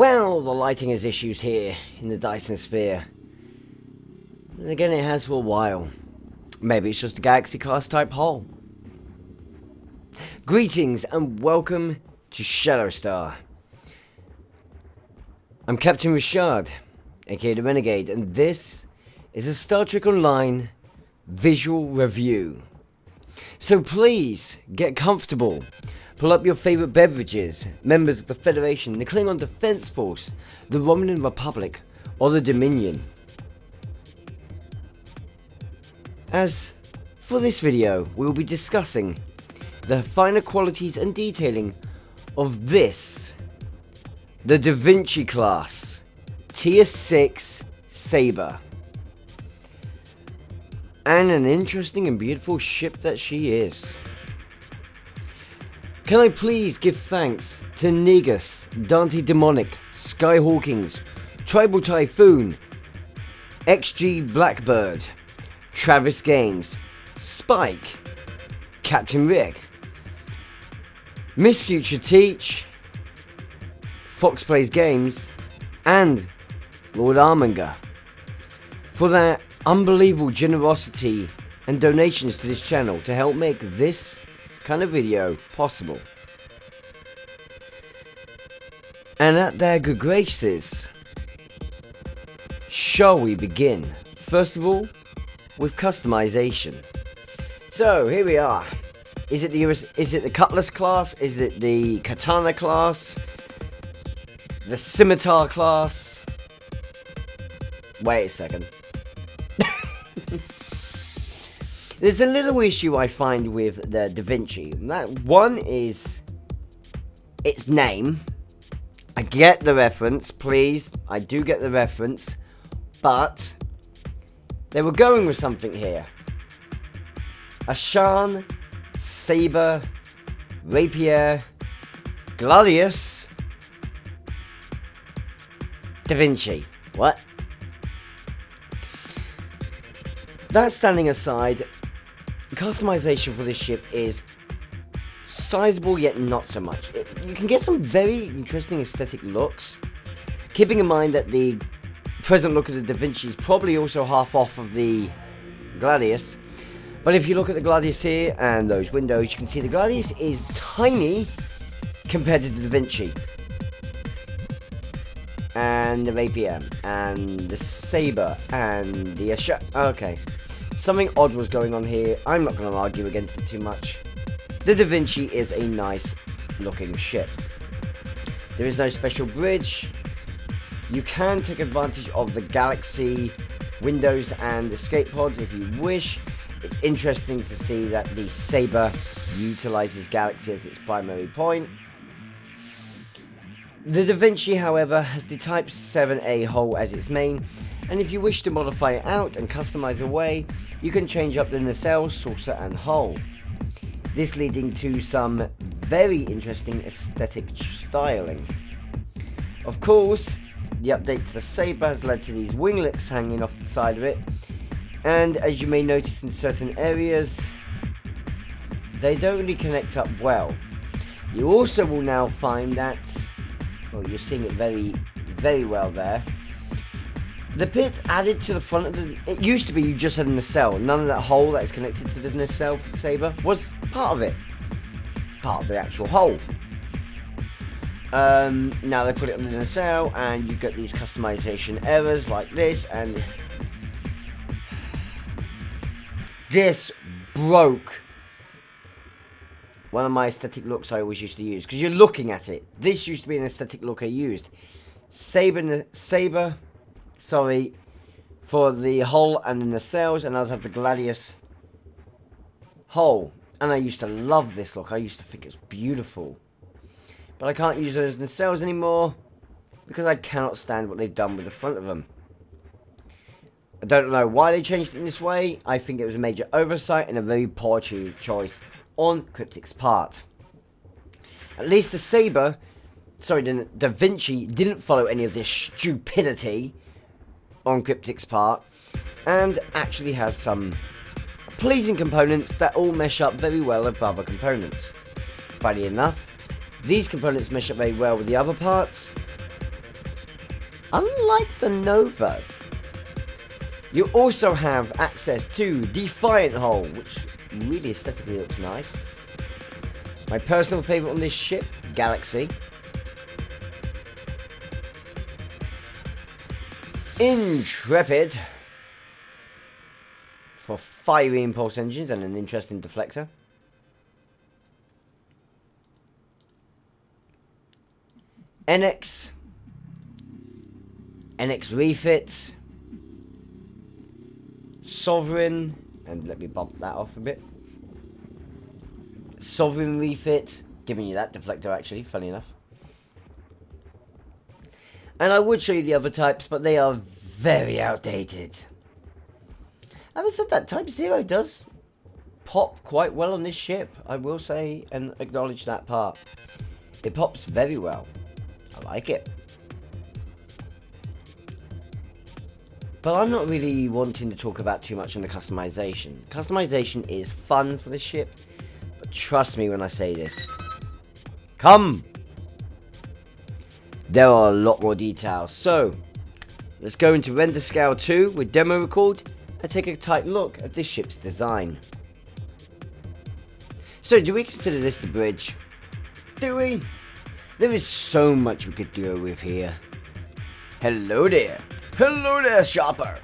Well, the lighting has issues here in the Dyson Sphere. And again, it has for a while. Maybe it's just a galaxy class type hull. Greetings and welcome to Shadowstar. I'm Captain Ri'shad, aka the Renegade, and this is a Star Trek Online visual review. So please, get comfortable. Pull up your favourite beverages, members of the Federation, the Klingon Defense Force, the Romulan Republic, or the Dominion. As for this video, we will be discussing the finer qualities and detailing of this, the Da Vinci class, Tier 6 Saber. And an interesting and beautiful ship that she is. Can I please give thanks to Negus, Dante Demonic, Skyhawkings, Tribal Typhoon, XG Blackbird, Travis Games, Spike, Captain Rick, Miss Future Teach, Fox Plays Games, and Lord Arminger for their unbelievable generosity and donations to this channel to help make this kind of video possible. And at their good graces, shall we begin? First of all, with customization. So here we are. Is it the Cutlass class? Is it the Katana class? The Scimitar class? Wait a second. There's a little issue I find with the Da Vinci. That one is its name. I get the reference, please. I do get the reference. But they were going with something here. A Shan, Saber, Rapier, Gladius, Da Vinci. What? That standing aside, customization for this ship is sizable yet not so much. You can get some very interesting aesthetic looks, keeping in mind that the present look of the Da Vinci is probably also half off of the Gladius. But if you look at the Gladius here and those windows, you can see the Gladius is tiny compared to the Da Vinci. And the Rapier, and the Saber, and the okay. Something odd was going on here. I'm not going to argue against it too much. The Da Vinci is a nice looking ship. There is no special bridge. You can take advantage of the galaxy windows and escape pods if you wish. It's interesting to see that the Saber utilizes galaxy as its primary point. The Da Vinci, however, has the Type 7A hull as its main, and if you wish to modify it out and customize away, you can change up the nacelle, saucer and hull. This leading to some very interesting aesthetic styling. Of course, the update to the Saber has led to these winglets hanging off the side of it, and as you may notice in certain areas, they don't really connect up well. You also will now find that, well, you're seeing it very, very well there. The bit added to the front of the... It used to be you just had a nacelle. None of that hole that is connected to the nacelle for the Saber was part of it. Part of the actual hole. Now they put it on the nacelle and you get these customization errors like this, and... This broke one of my aesthetic looks I always used to use. Because you're looking at it. This used to be an aesthetic look I used. Saber, sorry, for the hull and the nacelles, and I'll have the Gladius hull. And I used to love this look. I used to think it's beautiful. But I can't use those nacelles anymore because I cannot stand what they've done with the front of them. I don't know why they changed it in this way. I think it was a major oversight and a very poor choice on Cryptic's part. At least the Saber, sorry, the Da Vinci didn't follow any of this stupidity on Cryptic's part, and actually has some pleasing components that all mesh up very well with other components. Funny enough, these components mesh up very well with the other parts, Unlike the Novas, you also have access to Defiant Hull, which really aesthetically looks nice. My personal favourite on this ship, Galaxy. Intrepid for fiery impulse engines and an interesting deflector. NX refit. Sovereign, and let me bump that off a bit. Sovereign refit, giving you that deflector actually, funny enough. And I would show you the other types, but they are very outdated. Having said that, Type 0 does pop quite well on this ship, I will say, and acknowledge that part. It pops very well. I like it. But I'm not really wanting to talk about too much on the customization. Customization is fun for this ship, but trust me when I say this. Come! There are a lot more details. So, let's go into Render Scale 2 with Demo Record and take a tight look at this ship's design. So, do we consider this the bridge? Do we? There is so much we could do with here. Hello there. Hello there, shopper.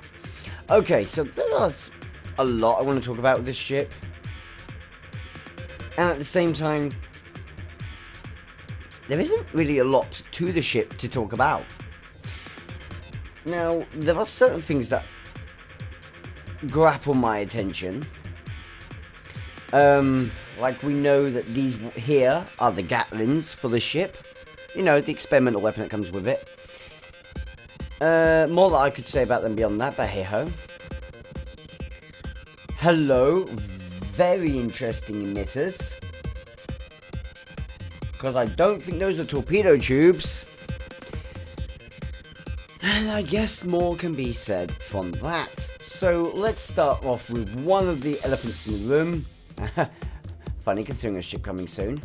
Okay, so there's a lot I want to talk about with this ship. And at the same time, there isn't really a lot to the ship to talk about. Now, there are certain things that grapple my attention. Like we know that these here are the Gatlings for the ship. You know, the experimental weapon that comes with it. More that I could say about them beyond that, but hey ho. Hello, very interesting emitters. Because I don't think those are torpedo tubes. And I guess more can be said from that. So let's start off with one of the elephants in the room. Funny considering a ship coming soon.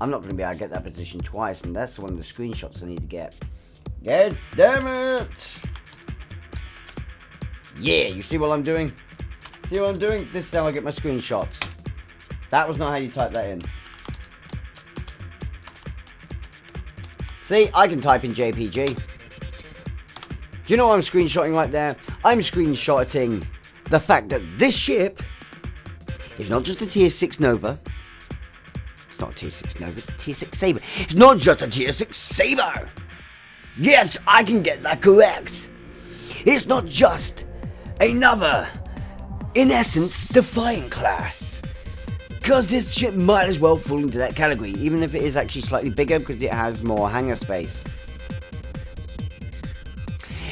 I'm not going to be able to get that position twice, and that's one of the screenshots I need to get. God damn it! Yeah, you see what I'm doing? See what I'm doing? This is how I get my screenshots. That was not how you type that in. See, I can type in JPG. Do you know what I'm screenshotting right there? I'm screenshotting the fact that this ship is not just a tier 6 Nova. Not a tier 6 Nova, it's a tier 6 Saber. It's not just a tier 6 Saber! Yes, I can get that correct! It's not just another, in essence, Defiant class. Because this ship might as well fall into that category, even if it is actually slightly bigger because it has more hangar space.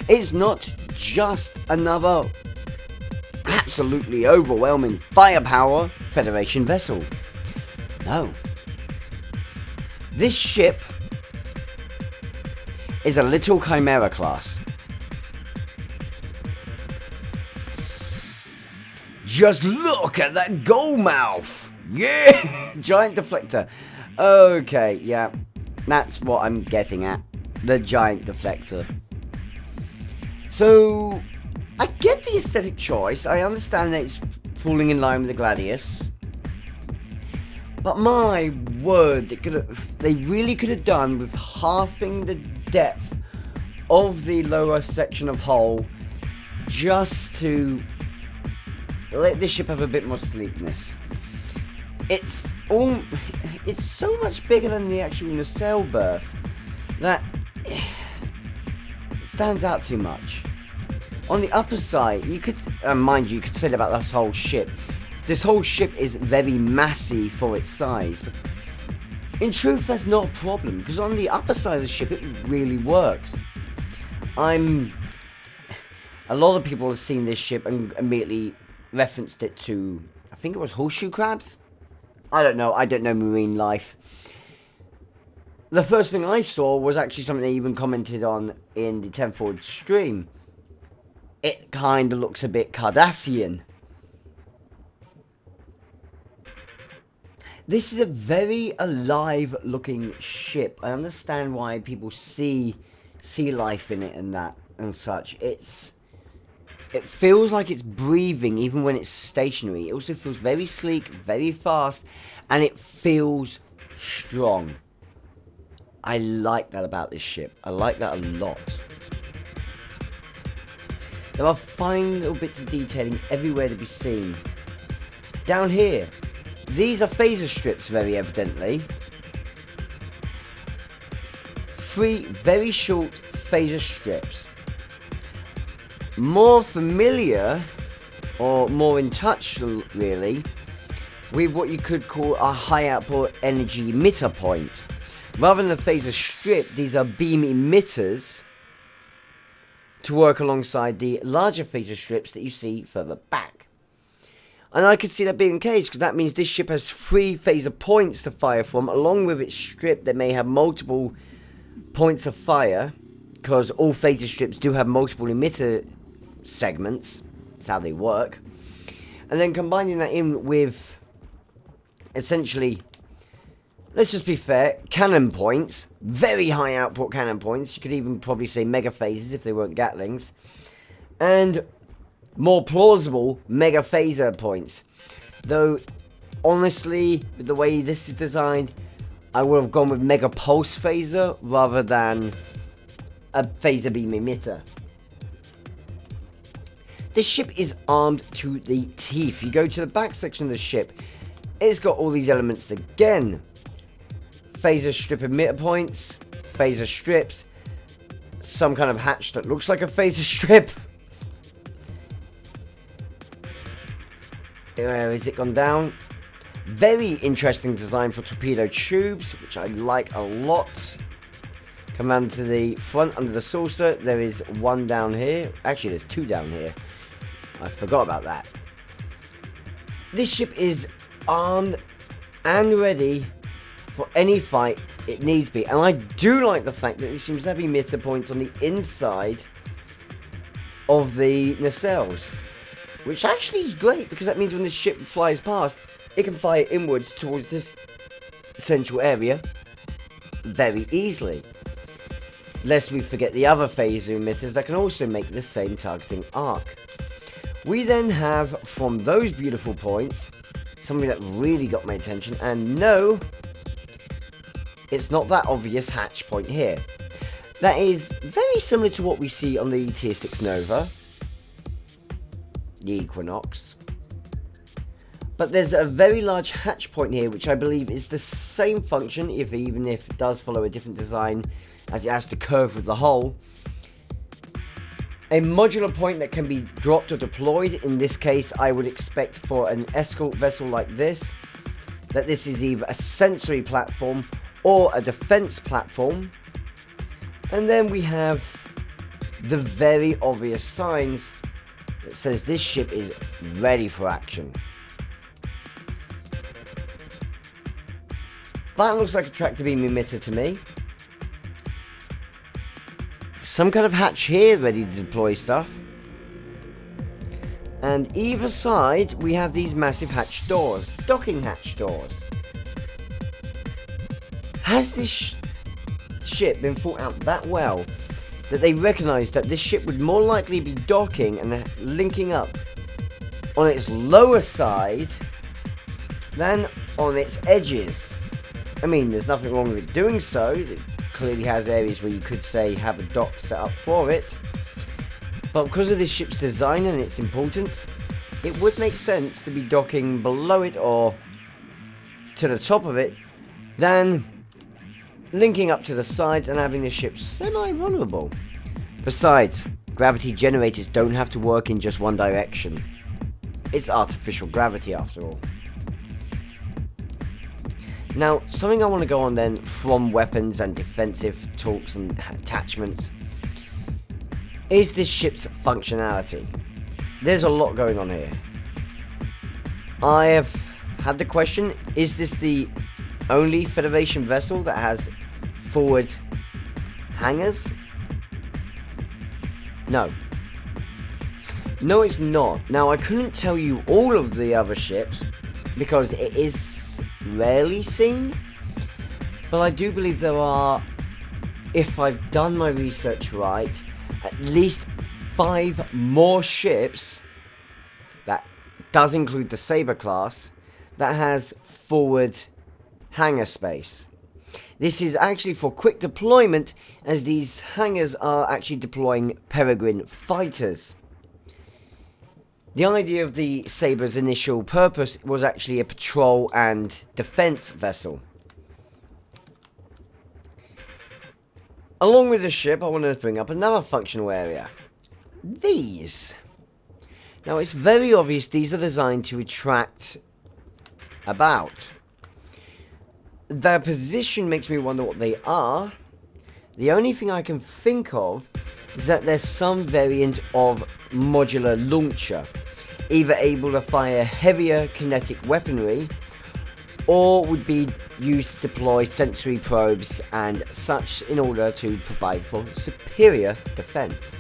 It's not just another absolutely overwhelming firepower Federation vessel. No. This ship is a little Chimera class. Just look at that gold mouth! Yeah! Giant deflector. Okay, yeah. That's what I'm getting at. The giant deflector. So, I get the aesthetic choice. I understand that it's falling in line with the Gladius. But my word, they really could have done with halving the depth of the lower section of hull just to let this ship have a bit more sleekness. It's so much bigger than the actual nacelle berth that it stands out too much. On the upper side, you could, mind you could say that about this whole ship. This whole ship is very massy for its size. In truth, that's not a problem, because on the upper side of the ship, it really works. A lot of people have seen this ship and immediately referenced it to, I think it was horseshoe crabs? I don't know marine life. The first thing I saw was actually something they even commented on in the 10 Forward stream. It kind of looks a bit Cardassian. This is a very alive looking ship. I understand why people see life in it and that and such. It feels like it's breathing even when it's stationary. It also feels very sleek, very fast, and it feels strong. I like that about this ship. I like that a lot. There are fine little bits of detailing everywhere to be seen. Down here, these are phaser strips, very evidently. 3 very short phaser strips. More familiar, or more in touch, really, with what you could call a high output energy emitter point. Rather than a phaser strip, these are beam emitters to work alongside the larger phaser strips that you see further back. And I could see that being the case, because that means this ship has 3 phaser points to fire from, along with its strip that may have multiple points of fire, because all phaser strips do have multiple emitter segments. That's how they work. And then combining that in with, essentially, let's just be fair, cannon points, very high output cannon points. You could even probably say mega phasers if they weren't Gatlings. And more plausible mega phaser points. Though, honestly, with the way this is designed, I would have gone with mega pulse phaser rather than a phaser beam emitter. This ship is armed to the teeth. You go to the back section of the ship, it's got all these elements again. Phaser strip emitter points, phaser strips, some kind of hatch that looks like a phaser strip. Where has it gone down? Very interesting design for torpedo tubes, which I like a lot. Come round to the front under the saucer. There is one down here. Actually, there's 2 down here. I forgot about that. This ship is armed and ready for any fight it needs be. And I do like the fact that it seems to have emitter points on the inside of the nacelles, which actually is great, because that means when the ship flies past, it can fire inwards towards this central area very easily. Lest we forget the other phaser emitters that can also make the same targeting arc. We then have, from those beautiful points, something that really got my attention, and no, it's not that obvious hatch point here. That is very similar to what we see on the Tier 6 Nova, the Equinox. But there's a very large hatch point here, which I believe is the same function, even if it does follow a different design, as it has to curve with the hull. A modular point that can be dropped or deployed. In this case, I would expect for an escort vessel like this, that this is either a sensory platform or a defense platform. And then we have the very obvious signs that says this ship is ready for action. That looks like a tractor beam emitter to me. Some kind of hatch here ready to deploy stuff. And either side we have these massive hatch doors, docking hatch doors. Has this ship been thought out that well that they recognised that this ship would more likely be docking and linking up on its lower side than on its edges? I mean, there's nothing wrong with it doing so. It clearly has areas where you could say have a dock set up for it. But because of this ship's design and its importance, it would make sense to be docking below it or to the top of it than linking up to the sides and having the ship semi-vulnerable. Besides, gravity generators don't have to work in just one direction. It's artificial gravity after all. Now, something I want to go on then from weapons and defensive talks and attachments is this ship's functionality. There's a lot going on here. I have had the question, is this the only Federation vessel that has forward hangars? No. No, it's not. Now, I couldn't tell you all of the other ships because it is rarely seen. But I do believe there are, if I've done my research right, at least 5 more ships, that does include the Sabre class, that has forward hangar space. This is actually for quick deployment, as these hangars are actually deploying Peregrine fighters. The idea of the Sabre's initial purpose was actually a patrol and defense vessel. Along with the ship, I wanted to bring up another functional area. These. Now, it's very obvious these are designed to attract about. Their position makes me wonder what they are. The only thing I can think of is that there's some variant of modular launcher, either able to fire heavier kinetic weaponry, or would be used to deploy sensory probes and such in order to provide for superior defense.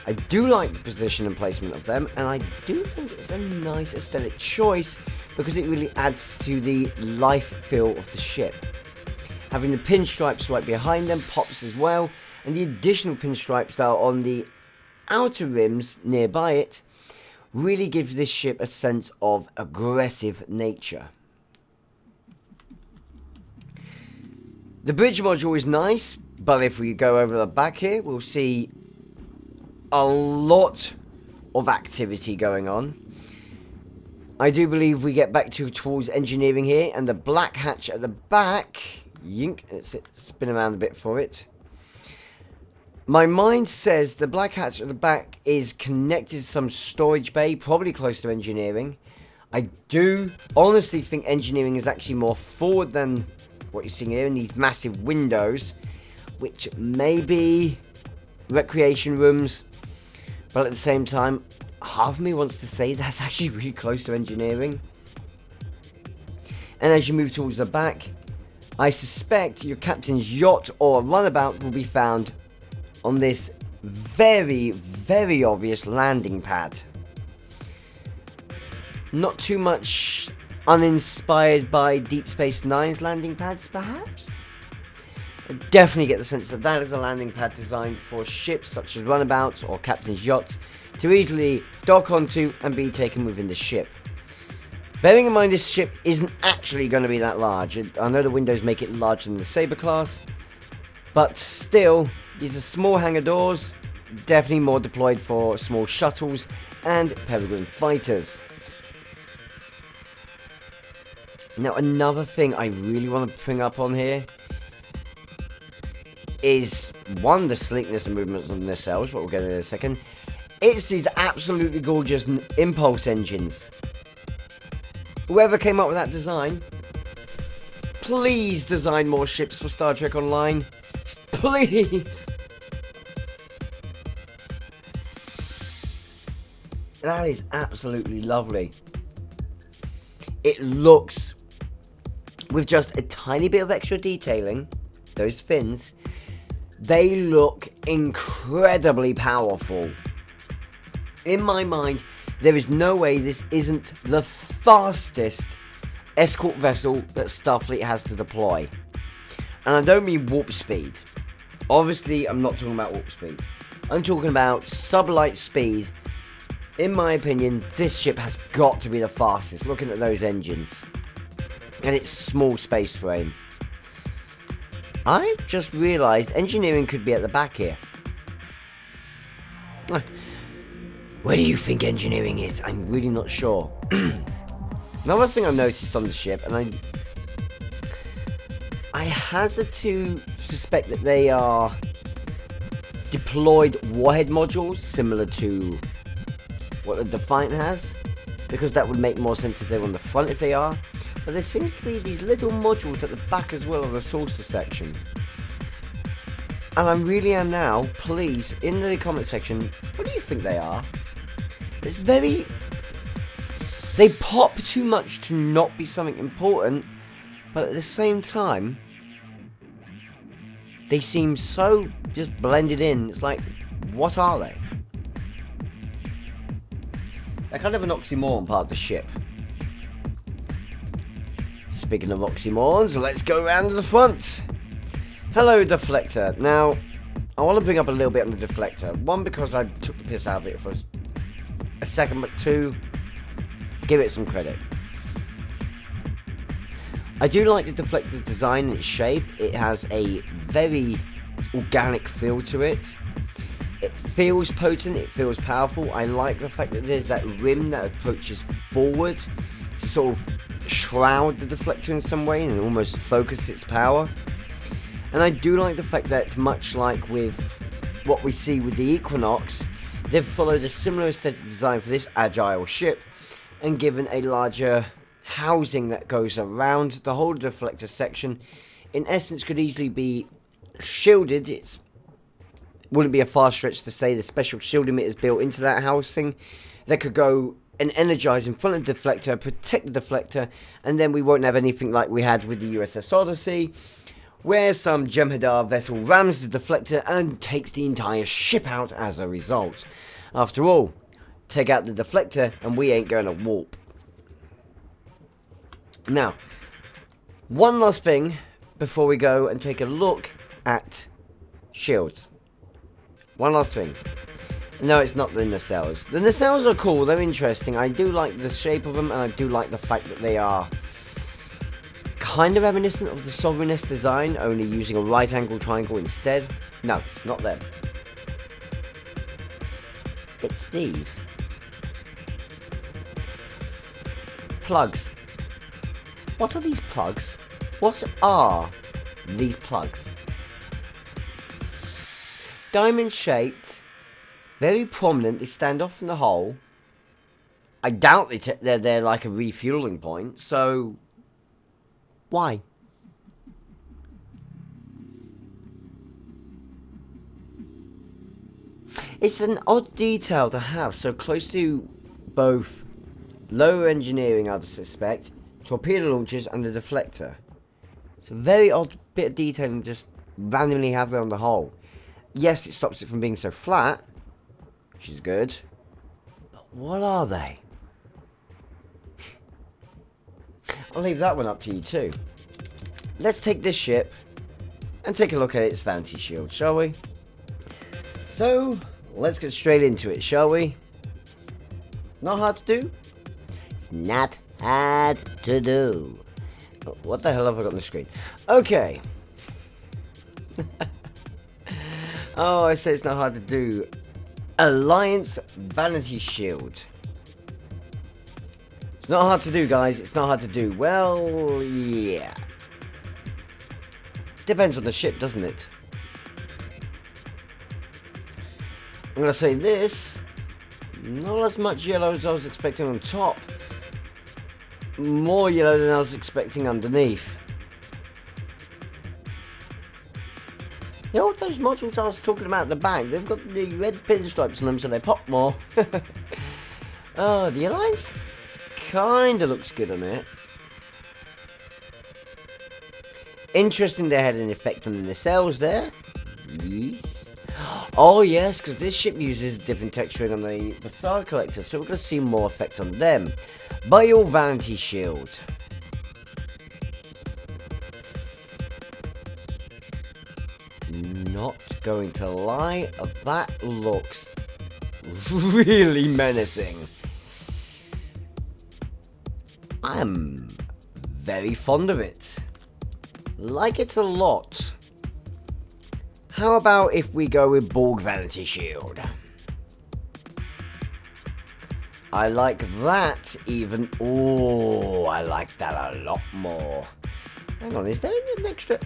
I do like the position and placement of them, and I do think it's a nice aesthetic choice because it really adds to the life feel of the ship. Having the pinstripes right behind them pops as well, and the additional pinstripes that are on the outer rims nearby it really gives this ship a sense of aggressive nature. The bridge module is nice, but if we go over the back here, we'll see a lot of activity going on. I do believe we get back towards engineering here, and the black hatch at the back, yink, let's spin around a bit for it. My mind says the black hatch at the back is connected to some storage bay, probably close to engineering. I do honestly think engineering is actually more forward than what you're seeing here in these massive windows, which may be recreation rooms, but at the same time, half of me wants to say that's actually really close to engineering. And as you move towards the back, I suspect your captain's yacht or runabout will be found on this very, very obvious landing pad. Not too much uninspired by Deep Space Nine's landing pads, perhaps? I definitely get the sense that that is a landing pad designed for ships such as runabouts or captain's yachts to easily dock onto and be taken within the ship. Bearing in mind this ship isn't actually going to be that large. I know the windows make it larger than the Sabre class, but still, these are small hangar doors, definitely more deployed for small shuttles and Peregrine fighters. Now, another thing I really want to bring up on here is, one, the sleekness and movements on the nacelles, but we'll get into in a second. It's these absolutely gorgeous impulse engines. Whoever came up with that design, please design more ships for Star Trek Online. Please! That is absolutely lovely. It looks, with just a tiny bit of extra detailing, those fins, they look incredibly powerful. In my mind, there is no way this isn't the fastest escort vessel that Starfleet has to deploy. And I don't mean warp speed. Obviously, I'm not talking about warp speed. I'm talking about sublight speed. In my opinion, this ship has got to be the fastest, looking at those engines. And its small space frame. I just realised engineering could be at the back here. Where do you think engineering is? I'm really not sure. Another thing I noticed on the ship, and I hazard to suspect that they are deployed warhead modules similar to what the Defiant has, because that would make more sense if they were on the front if they are. But there seems to be these little modules at the back as well of the saucer section. And I really am now, please, in the comment section, what do you think they are? It's very... They pop too much to not be something important, but at the same time, they seem so just blended in. It's like, what are they? They're kind of an oxymoron part of the ship. Speaking of oxymorons, let's go around to the front. Hello, deflector. Now, I want to bring up a little bit on the deflector. One, because I took the piss out of it for a second, but two, give it some credit. I do like the deflector's design and its shape. It has a very organic feel to it. It feels potent, it feels powerful. I like the fact that there's that rim that approaches forward to sort of shroud the deflector in some way and almost focus its power. And I do like the fact that, much like with what we see with the Equinox, they've followed a similar aesthetic design for this agile ship and given a larger housing that goes around the whole deflector section. In essence, could easily be shielded. It wouldn't be a far stretch to say the special shield emitters built into that housing that could go and energize in front of the deflector, protect the deflector, and then we won't have anything like we had with the USS Odyssey, where some Jem'Hadar vessel rams the deflector and takes the entire ship out as a result. After all, take out the deflector and we ain't going to warp. Now, one last thing before we go and take a look at shields. One last thing. No, it's not the nacelles. The nacelles are cool, they're interesting. I do like the shape of them, and I do like the fact that they are kind of reminiscent of the Sovereignist design, only using a right angle triangle instead. No, not them. It's these. Plugs. What are these plugs? What are these plugs? Diamond shaped, very prominent, they stand off from the hull. I doubt they're like a refueling point, so why? It's an odd detail to have so close to both lower engineering, I'd suspect, torpedo launchers and the deflector. It's a very odd bit of detailing to just randomly have there on the hull. Yes, it stops it from being so flat, which is good. But what are they? I'll leave that one up to you too. Let's take this ship and take a look at its Vanity shield, shall we? So, let's get straight into it, shall we? Not hard to do? It's not hard to do. What the hell have I got on the screen? Okay. Oh, I say it's not hard to do. Alliance Vanity Shield. It's not hard to do, guys. It's not hard to do. Well, yeah. Depends on the ship, doesn't it? I'm going to say this. Not as much yellow as I was expecting on top. More yellow than I was expecting underneath. You know what those modules I was talking about at the back? They've got the red pinstripes on them so they pop more. Oh, the Alliance kinda looks good on it. Interesting they had an effect on the nacelles there. Yes. Oh yes, because this ship uses different texturing on the facade collector, so we're going to see more effect on them. By your Vanity shield. Not going to lie, that looks really menacing. I am very fond of it. Like it a lot. How about if we go with Borg Vanity Shield? I like that even. Oh, I like that a lot more. Hang on, is there an extra?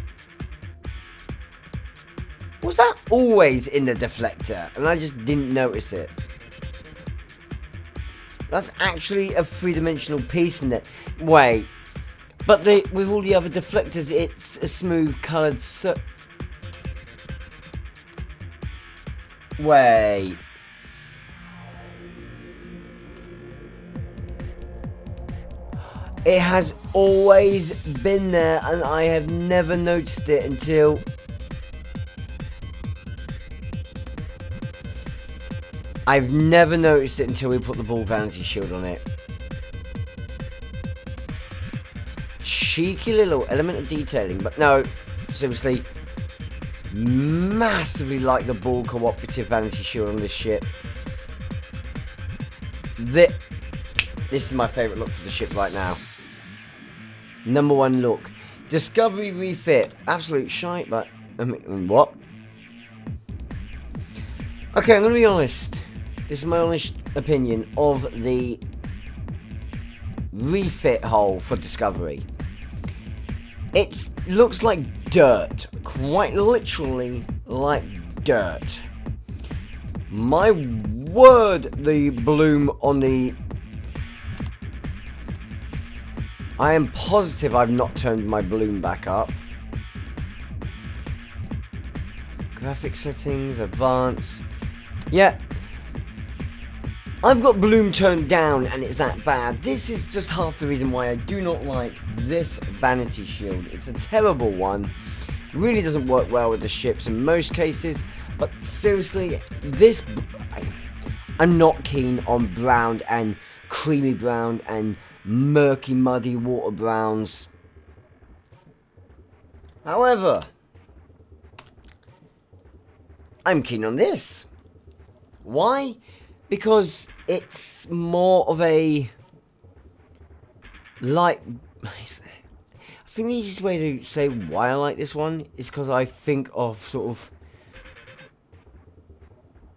Was that always in the deflector? And I just didn't notice it. That's actually a three-dimensional piece in there. Wait. But with all the other deflectors, it's a smooth coloured Wait. It has always been there, and I have never noticed it until... I've never noticed it until we put the Borg Vanity Shield on it. cheeky little element of detailing, but no, seriously, massively like the ball cooperative vanity shield on this ship. This is my favourite look for the ship right now. Number one look. Discovery refit. Absolute shite, but... I mean, what? Okay, I'm going to be honest. This is my honest opinion of the refit hull for Discovery. It looks like dirt. Quite literally like dirt. My word, the bloom on the... I am positive I've not turned my bloom back up. Graphic settings, advanced. Yeah. I've got bloom turned down and it's that bad. This is just half the reason why I do not like this vanity shield. It's a terrible one. Really doesn't work well with the ships in most cases. But seriously, this... I'm not keen on brown and creamy brown and murky, muddy water browns. However, I'm keen on this. Why? Because it's more of a light... I think the easiest way to say why I like this one is because I think of sort of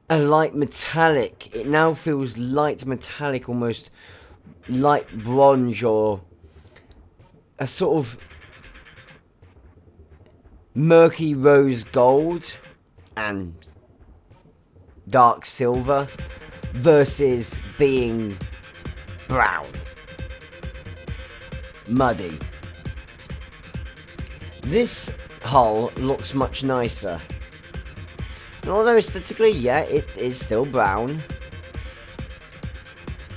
a light metallic. It now feels light metallic, almost light bronze, or a sort of murky rose gold and dark silver versus being brown, muddy. This hull looks much nicer. And although aesthetically, yeah, it is still brown,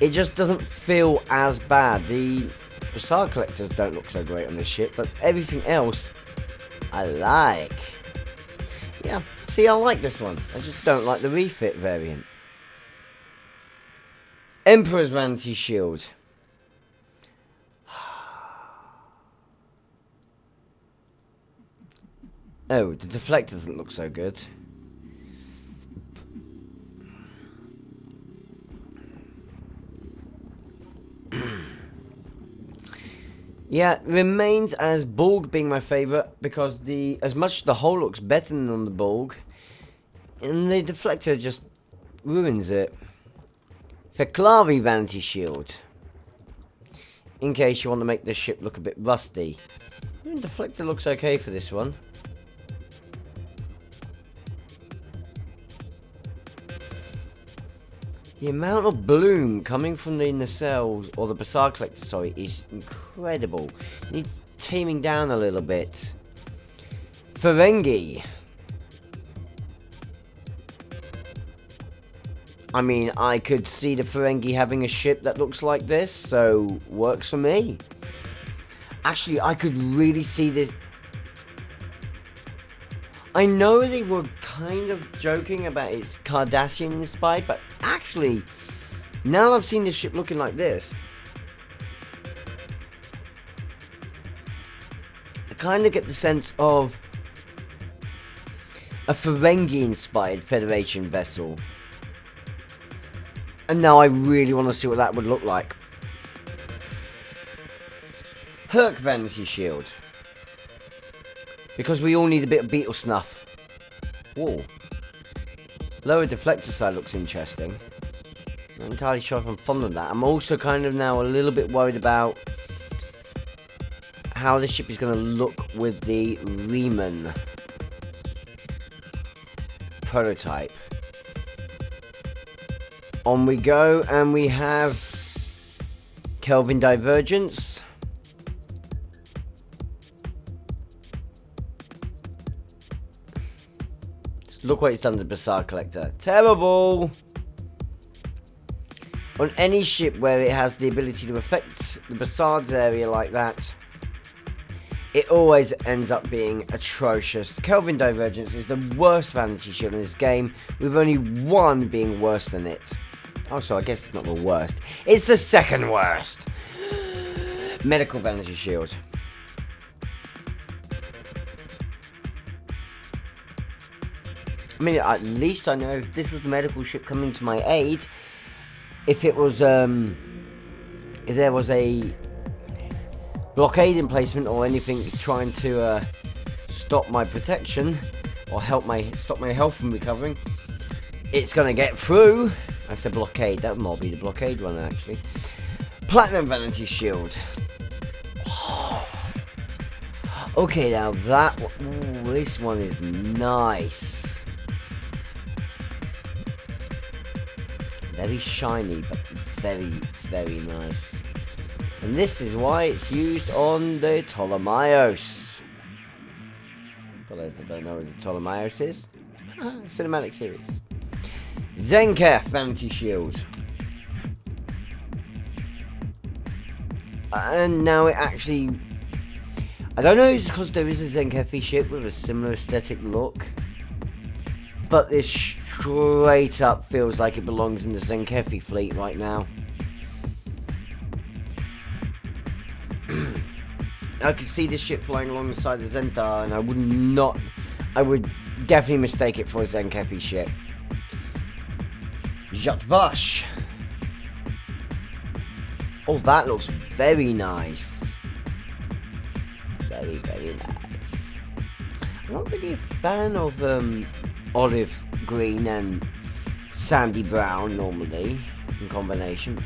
it just doesn't feel as bad. The Ri'shad collectors don't look so great on this ship, but everything else I like. Yeah, see, I like this one. I just don't like the refit variant. Emperor's Vanity Shield. Oh, the deflector doesn't look so good. Yeah, remains as Borg being my favourite, because as much as the hull looks better than on the Borg, and the deflector just ruins it. Feklavi Vanity Shield. In case you want to make the ship look a bit rusty. The deflector looks okay for this one. The amount of bloom coming from the nacelles, or the Ri'shad collector, sorry, is incredible. Needs taming down a little bit. Ferengi. I mean, I could see the Ferengi having a ship that looks like this, so works for me. Actually, I could really see this. I know they were kind of joking about it's Cardassian inspired, but actually, now I've seen this ship looking like this, I kind of get the sense of a Ferengi inspired Federation vessel. And now I really want to see what that would look like. Herc Vanity Shield. Because we all need a bit of beetle snuff. Whoa. Lower deflector side looks interesting. I'm not entirely sure if I'm fond of that. I'm also kind of now a little bit worried about how the ship is going to look with the Riemann prototype. On we go, and we have Kelvin Divergence. Look what it's done to the Ri'shad collector. Terrible! On any ship where it has the ability to affect the Ri'shad's area like that, it always ends up being atrocious. Kelvin Divergence is the worst vanity shield in this game, with only one being worse than it. Also, I guess it's not the worst. It's the second worst. Medical Vanity Shield. I mean, at least I know if this was the medical ship coming to my aid. If it was, if there was a blockade emplacement or anything trying to stop my protection or stop my health from recovering, it's gonna get through. I said blockade. That might be the blockade one actually. Platinum Vanity shield. Okay, now that one, ooh, this one is nice. Very shiny, but very, very nice. And this is why it's used on the Ptolemaeus. For those that don't know what the Ptolemaeus is, cinematic series. Zenker Vanity Shield. And now it actually... I don't know if it's because there is a Zenkefi ship with a similar aesthetic look, but this straight up feels like it belongs in the Zenkefi fleet right now. I could see this ship flying alongside the Zentar, and I would definitely mistake it for a Zenkefi ship. Jerfface. Oh, that looks very nice. Very, very nice. I'm not really a fan of olive green and sandy brown normally in combination.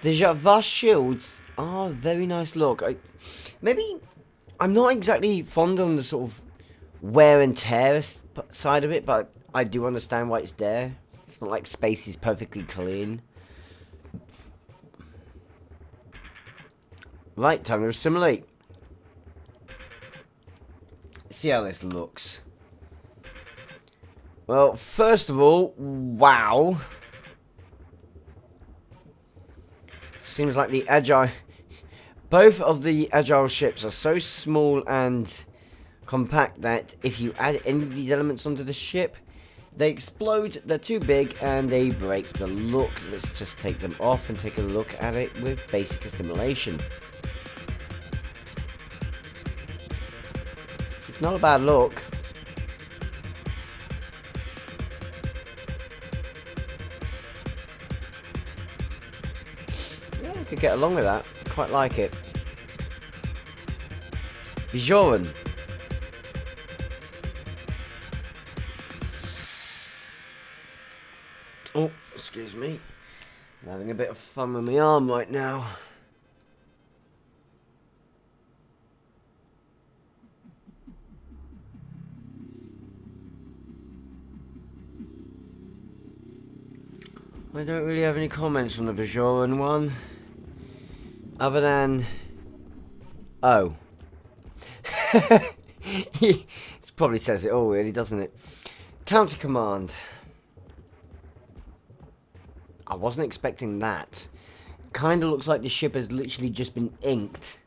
The Jerfface shields are a very nice look. Maybe I'm not exactly fond on the sort of wear and tear side of it, but I do understand why it's there. It's not like space is perfectly clean. Right, time to assimilate. See how this looks. Well, first of all, wow. Seems like the agile... Both of the agile ships are so small and compact that if you add any of these elements onto the ship, they explode, they're too big, and they break the look. Let's just take them off and take a look at it with basic assimilation. It's not a bad look. Yeah, I could get along with that. Quite like it. Bjoran. Oh, excuse me. I'm having a bit of fun with my arm right now. I don't really have any comments on the Bjoran one. Other than... Oh. It probably says it all, really, doesn't it? Counter command. I wasn't expecting that. Kind of looks like the ship has literally just been inked.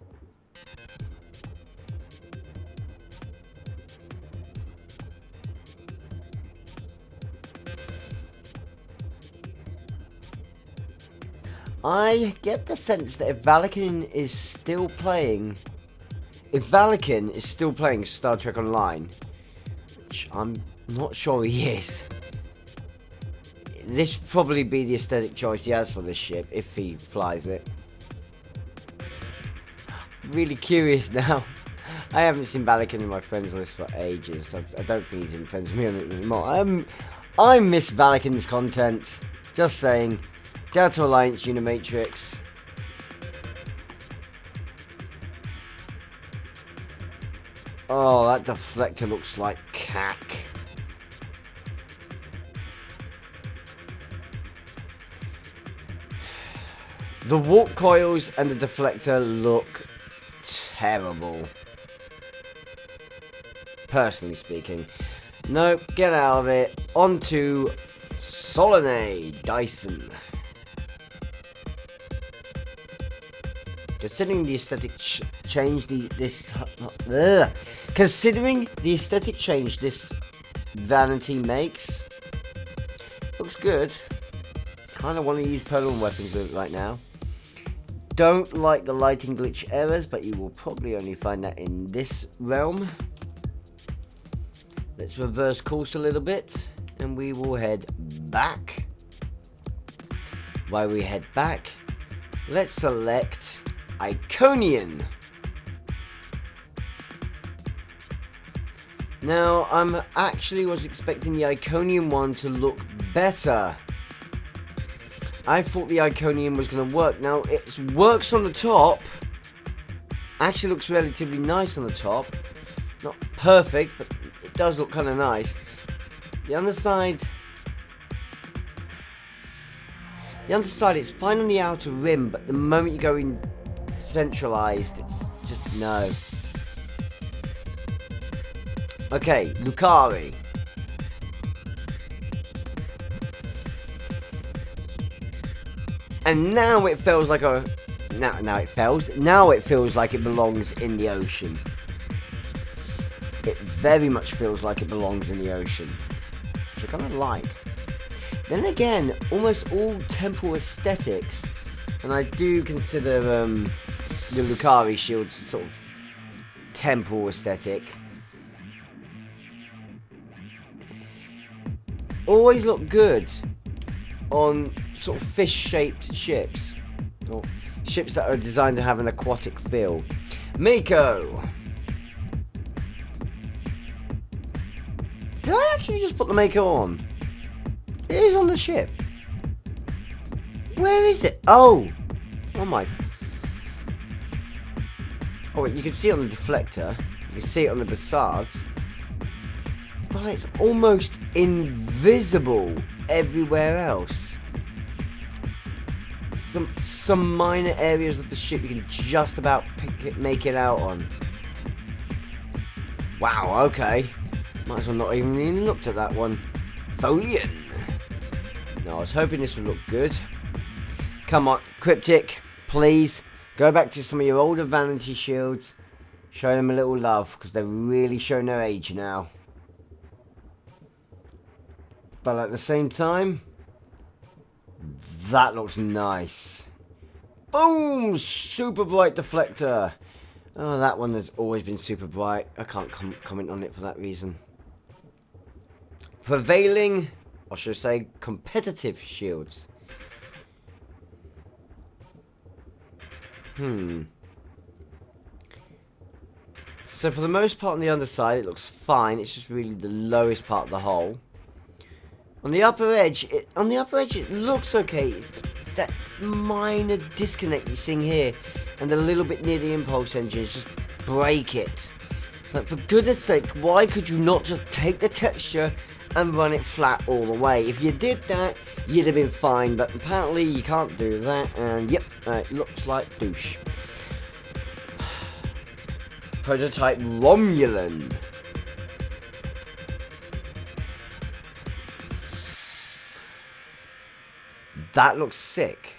I get the sense that if Valakin is still playing... If Valakin is still playing Star Trek Online, which I'm not sure he is, this would probably be the aesthetic choice he has for this ship, if he flies it. Really curious now. I haven't seen Valakin in my friends list for ages. I don't think he's in friends with me on it anymore. I miss Valakin's content. Just saying. Delta Alliance Unimatrix. Oh, that deflector looks like cack. The warp coils and the deflector look terrible. Personally speaking. Nope, get out of it. On to Solanae Dyson. Considering the aesthetic change considering the aesthetic change this Vanity makes, looks good. Kind of want to use Perlon weapons with it right now. Don't like the lighting glitch errors, but you will probably only find that in this realm. Let's reverse course a little bit, and we will head back. While we head back, let's select Iconian. Now, I'm actually was expecting the Iconian one to look better. I thought the Iconian was going to work. Now, it works on the top. Actually looks relatively nice on the top. Not perfect, but it does look kind of nice. The underside... The underside, it's fine on the outer rim, but the moment you go in centralized, it's just no. Okay, Lucari. And now it feels like a... Now it feels like it belongs in the ocean. It very much feels like it belongs in the ocean. Which I kind of like. Then again, almost all temple aesthetics, and I do consider the Lucari shields sort of temple aesthetic, always look good on sort of fish-shaped ships, or ships that are designed to have an aquatic feel. Miko! Did I actually just put the Mako on? It is on the ship. Where is it? Oh! Oh my... Oh, you can see it on the deflector. You can see it on the facades. But it's almost invisible everywhere else. Some minor areas of the ship you can just about make it out on. Wow, okay. Might as well not even looked at that one. Folian. No, I was hoping this would look good. Come on, Cryptic, please. Go back to some of your older Vanity shields. Show them a little love, because they're really showing their age now. But at the same time, that looks nice. Boom! Super bright deflector. Oh, that one has always been super bright. I can't comment on it for that reason. Prevailing, or should I say, competitive shields. So for the most part on the underside, it looks fine. It's just really the lowest part of the hull. On the upper edge, it looks okay. It's that minor disconnect you're seeing here, and a little bit near the impulse engines. Just break it. It's like, for goodness sake, why could you not just take the texture and run it flat all the way? If you did that, you'd have been fine. But apparently, you can't do that. And yep, it looks like douche. Prototype Romulan. That looks sick.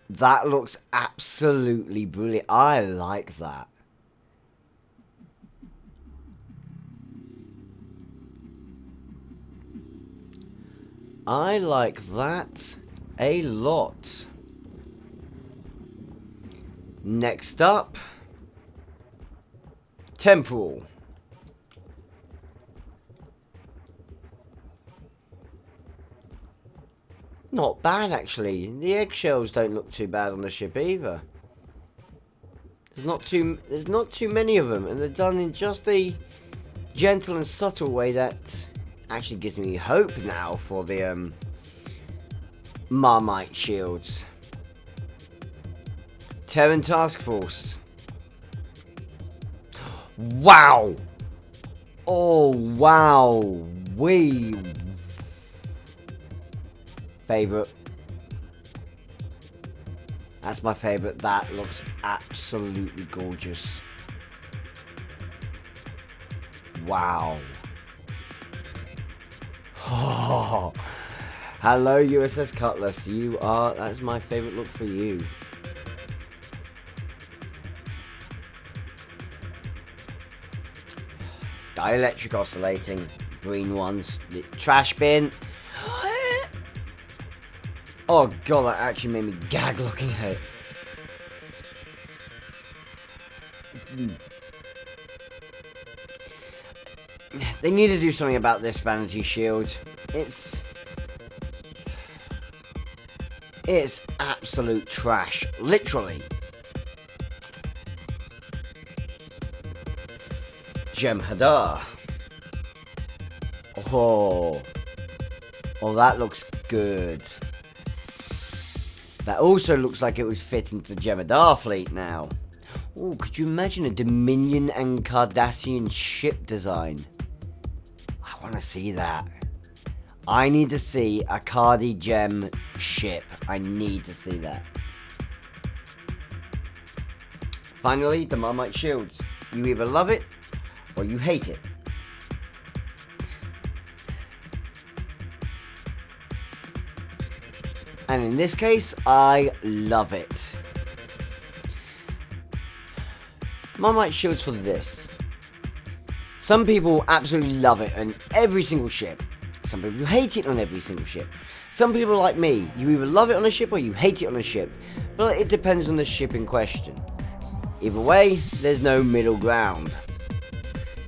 That looks absolutely brilliant. I like that. I like that a lot. Next up, Temporal. Not bad, actually. The eggshells don't look too bad on the ship either. There's not too many of them, and they're done in just a gentle and subtle way that actually gives me hope now for the Marmite shields. Terran Task Force. Wow! Oh, wow! Favorite. That's my favorite. That looks absolutely gorgeous. Wow. Oh. Hello, USS Cutlass. That's my favorite look for you. Dielectric oscillating. Green ones. The trash bin. Oh god, that actually made me gag looking at it. They need to do something about this Vanity shield. It's absolute trash, literally. Jem'Hadar. Oh, that looks good. That also looks like it would fit into the Jem'Hadar fleet now. Oh, could you imagine a Dominion and Cardassian ship design? I want to see that. I need to see a Cardi Gem ship. I need to see that. Finally, the Marmite shields. You either love it or you hate it. And in this case, I love it. Marmite shields for this. Some people absolutely love it on every single ship. Some people hate it on every single ship. Some people like me, you either love it on a ship or you hate it on a ship. But it depends on the ship in question. Either way, there's no middle ground.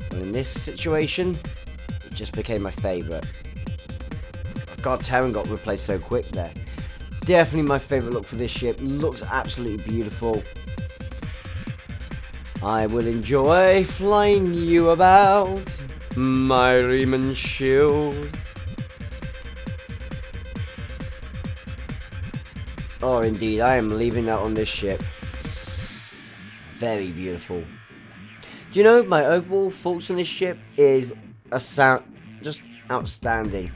And in this situation, it just became my favourite. God, Terran got replaced so quick there. Definitely my favourite look for this ship. Looks absolutely beautiful. I will enjoy flying you about, my Riemann shield. Oh, indeed, I am leaving that on this ship. Very beautiful. Do you know, my overall thoughts on this ship is just outstanding.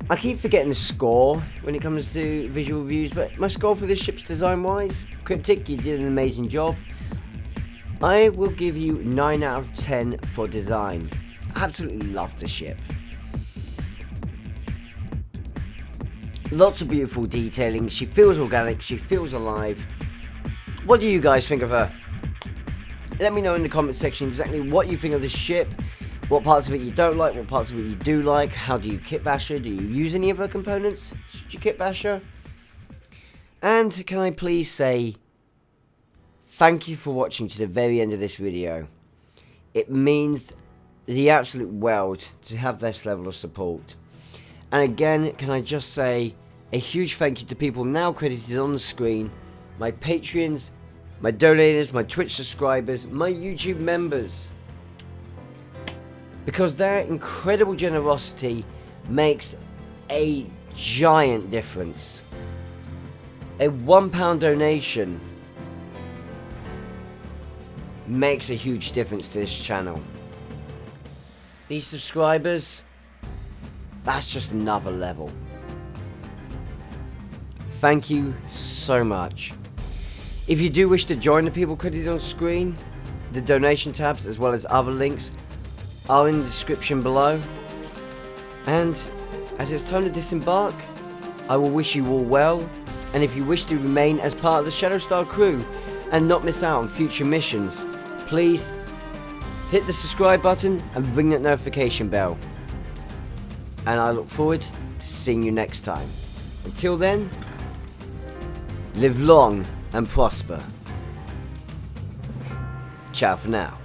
I keep forgetting the score when it comes to visual reviews, but my score for this ship's design-wise, Cryptic, you did an amazing job. I will give you 9 out of 10 for design. Absolutely love the ship. Lots of beautiful detailing. She feels organic. She feels alive. What do you guys think of her? Let me know in the comment section exactly what you think of this ship. What parts of it you don't like, what parts of it you do like. How do you kit bash her? Do you use any of her components? Should you kit bash her? And can I please say thank you for watching to the very end of this video. It means the absolute world to have this level of support. And again, can I just say a huge thank you to people now credited on the screen. My Patreons, my donators, my Twitch subscribers, my YouTube members. Because their incredible generosity makes a giant difference. A £1 donation makes a huge difference to this channel. These subscribers, that's just another level. Thank you so much. If you do wish to join the people credited on screen, the donation tabs as well as other links are in the description below. And as it's time to disembark, I will wish you all well, and if you wish to remain as part of the Shadowstar crew and not miss out on future missions, please hit the subscribe button and ring that notification bell. And I look forward to seeing you next time. Until then, live long and prosper. Ciao for now.